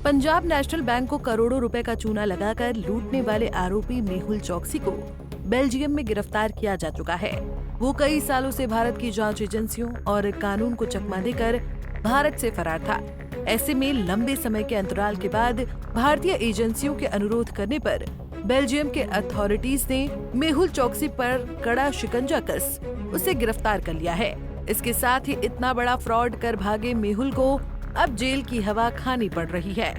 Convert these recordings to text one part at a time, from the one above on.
Punjab national bank को करोड़ों रुपए का चूना लगाकर लूटने वाले आरोपी मेहुल चौकसी को बेल्जियम में गिरफ्तार किया जा चुका है। वो कई सालों से भारत की जांच एजेंसियों और कानून को चकमा देकर भारत से फरार था। ऐसे में लंबे समय के अंतराल के बाद भारतीय एजेंसियों के अनुरोध करने पर बेल्जियम के अथॉरिटीज ने मेहुल चौकसी पर कड़ा शिकंजा कस उसे गिरफ्तार कर लिया है। इसके साथ ही इतना बड़ा फ्रॉड कर भागे मेहुल को अब जेल की हवा खानी पड़ रही है।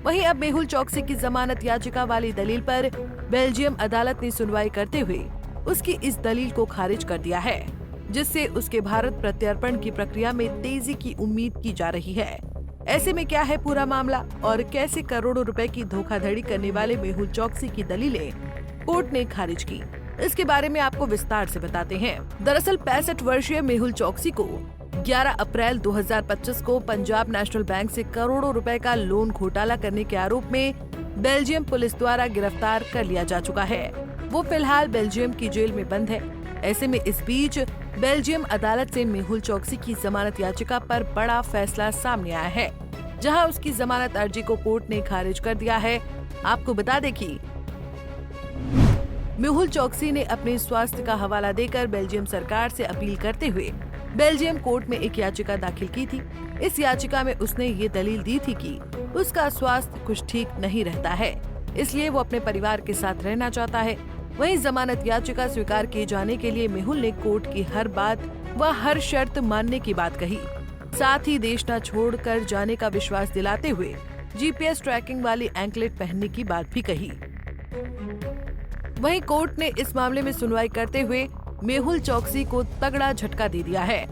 वहीं अब मेहुल चौकसी की जमानत याचिका वाली दलील पर बेल्जियम अदालत ने सुनवाई करते हुए उसकी इस दलील को खारिज कर दिया है, जिससे उसके भारत प्रत्यर्पण की प्रक्रिया में तेजी की उम्मीद की जा रही है। ऐसे में क्या है पूरा मामला और कैसे करोड़ों रुपए की धोखाधड़ी करने वाले मेहुल चौकसी की दलीलें कोर्ट ने खारिज की, इसके बारे में आपको विस्तार से बताते हैं। दरअसल 65 वर्षीय मेहुल चौकसी को 11 अप्रैल 2025 को पंजाब नेशनल बैंक से करोड़ों रुपए का लोन घोटाला करने के आरोप में बेल्जियम पुलिस द्वारा गिरफ्तार कर लिया जा चुका है। वो फिलहाल बेल्जियम की जेल में बंद है। ऐसे में इस बीच बेल्जियम अदालत से मेहुल चौकसी की जमानत याचिका पर बड़ा फैसला सामने आया है, जहां उसकी जमानत अर्जी को कोर्ट ने खारिज कर दिया है। आपको बता दें कि मेहुल चौकसी ने अपने स्वास्थ्य का हवाला देकर बेल्जियम सरकार से अपील करते हुए बेल्जियम कोर्ट में एक याचिका दाखिल की थी। इस याचिका में उसने ये दलील दी थी कि उसका स्वास्थ्य कुछ ठीक नहीं रहता है, इसलिए वो अपने परिवार के साथ रहना चाहता है। वहीं जमानत याचिका स्वीकार किए जाने के लिए मेहुल ने कोर्ट की हर बात व हर शर्त मानने की बात कही। साथ ही देश न छोड़कर जाने का विश्वास दिलाते हुए GPS ट्रैकिंग वाली एंकलेट पहनने की बात भी कही। वहीं कोर्ट ने इस मामले में सुनवाई करते हुए मेहुल चौकसी को तगड़ा झटका दे दिया है।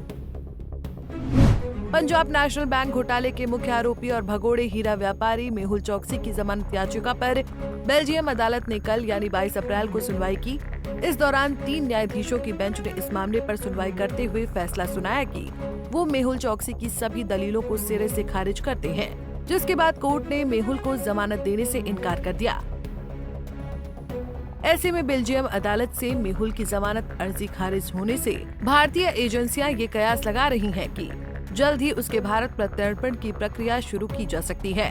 पंजाब नेशनल बैंक घोटाले के मुख्य आरोपी और भगोड़े हीरा व्यापारी मेहुल चौकसी की जमानत याचिका पर बेल्जियम अदालत ने कल यानी 22 अप्रैल को सुनवाई की। इस दौरान 3 न्यायाधीशों की बेंच ने इस मामले पर सुनवाई करते हुए फैसला सुनाया कि वो मेहुल चौकसी की सभी दलीलों को सिरे से खारिज करते हैं, जिसके बाद कोर्ट ने मेहुल को जमानत देने से इनकार कर दिया। ऐसे में बेल्जियम अदालत से मेहुल की जमानत अर्जी खारिज होने से भारतीय एजेंसियां ये कयास लगा रही हैं कि जल्द ही उसके भारत प्रत्यर्पण की प्रक्रिया शुरू की जा सकती है।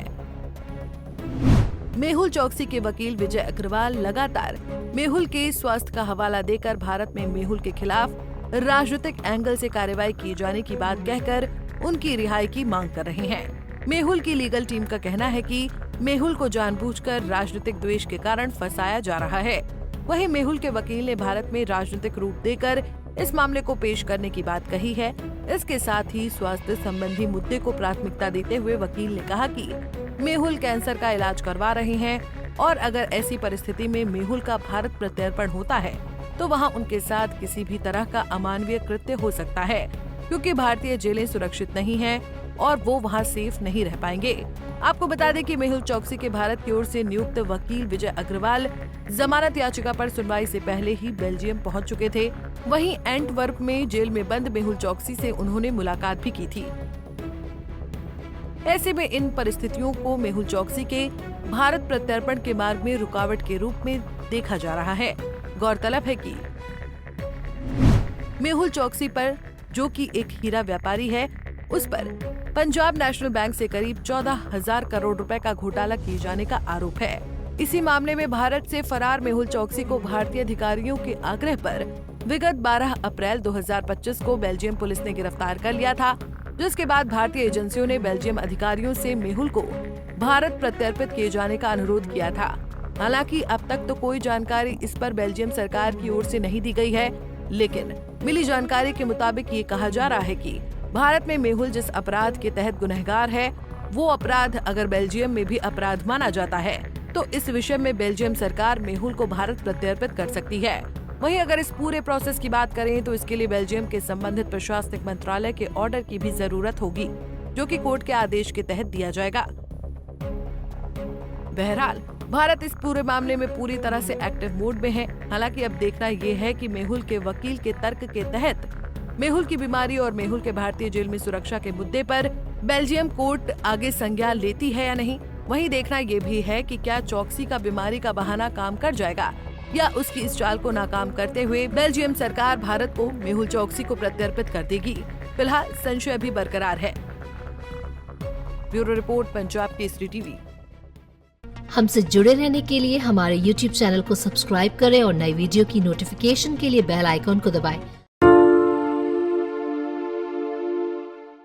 मेहुल चौकसी के वकील विजय अग्रवाल लगातार मेहुल के स्वास्थ्य का हवाला देकर भारत में मेहुल के खिलाफ राजनीतिक एंगल से कार्रवाई किए जाने की बात कहकर उनकी रिहाई की मांग कर रहे हैं। मेहुल की लीगल टीम का कहना है कि मेहुल को जानबूझकर राजनीतिक द्वेष के कारण फंसाया जा रहा है। वहीं मेहुल के वकील ने भारत में राजनीतिक रूप देकर इस मामले को पेश करने की बात कही है। इसके साथ ही स्वास्थ्य संबंधी मुद्दे को प्राथमिकता देते हुए वकील ने कहा कि मेहुल कैंसर का इलाज करवा रहे हैं और अगर ऐसी परिस्थिति में मेहुल का भारत प्रत्यर्पण होता है तो वहां उनके साथ किसी भी तरह का अमानवीय कृत्य हो सकता है, क्योंकि भारतीय जेलें सुरक्षित नहीं हैं और वो वहां सेफ नहीं रह पाएंगे। आपको बता दें कि मेहुल चौकसी के भारत की ओर से नियुक्त वकील विजय अग्रवाल जमानत याचिका पर सुनवाई से पहले ही बेल्जियम पहुंच चुके थे। वहीं एंटवर्प में जेल में बंद मेहुल चौकसी से उन्होंने मुलाकात भी की थी। ऐसे में इन परिस्थितियों को मेहुल चौकसी के भारत प्रत्यर्पण के मार्ग में रुकावट के रूप में देखा जा रहा है। गौरतलब है कि मेहुल चौकसी पर, जो कि एक हीरा व्यापारी है, उस पर पंजाब नेशनल बैंक से करीब 14,000 करोड़ रुपए का घोटाला किए जाने का आरोप है। इसी मामले में भारत से फरार मेहुल चौकसी को भारतीय अधिकारियों के आग्रह पर विगत 12 अप्रैल 2025 को बेल्जियम पुलिस ने गिरफ्तार कर लिया था, जिसके बाद भारतीय एजेंसियों ने बेल्जियम अधिकारियों से मेहुल को भारत प्रत्यर्पित किए जाने का अनुरोध किया था। हालांकि अब तक तो कोई जानकारी इस पर बेल्जियम सरकार की ओर से नहीं दी गई है, लेकिन मिली जानकारी के मुताबिक ये कहा जा रहा है कि भारत में मेहुल जिस अपराध के तहत गुनहगार है, वो अपराध अगर बेल्जियम में भी अपराध माना जाता है तो इस विषय में बेल्जियम सरकार मेहुल को भारत प्रत्यर्पित कर सकती है। वहीं अगर इस पूरे प्रोसेस की बात करें तो इसके लिए बेल्जियम के संबंधित प्रशासनिक मंत्रालय के ऑर्डर की भी जरूरत होगी, जो कि कोर्ट के आदेश के तहत दिया जाएगा। बहरहाल भारत इस पूरे मामले में पूरी तरह से एक्टिव मोड में है। हालांकि अब देखना ये है कि मेहुल के वकील के तर्क के तहत मेहुल की बीमारी और मेहुल के भारतीय जेल में सुरक्षा के मुद्दे पर बेल्जियम कोर्ट आगे संज्ञान लेती है या नहीं। वहीं देखना ये भी है कि क्या चौकसी का बीमारी का बहाना काम कर जाएगा या उसकी इस चाल को नाकाम करते हुए बेल्जियम सरकार भारत को मेहुल चौकसी को प्रत्यर्पित कर देगी। फिलहाल संशय अभी बरकरार है। Bureau report, Punjab Kesari TV. हमसे जुड़े रहने के लिए हमारे YouTube चैनल को सब्सक्राइब करें और नई वीडियो की नोटिफिकेशन के लिए बेल आइकॉन को दबाएं।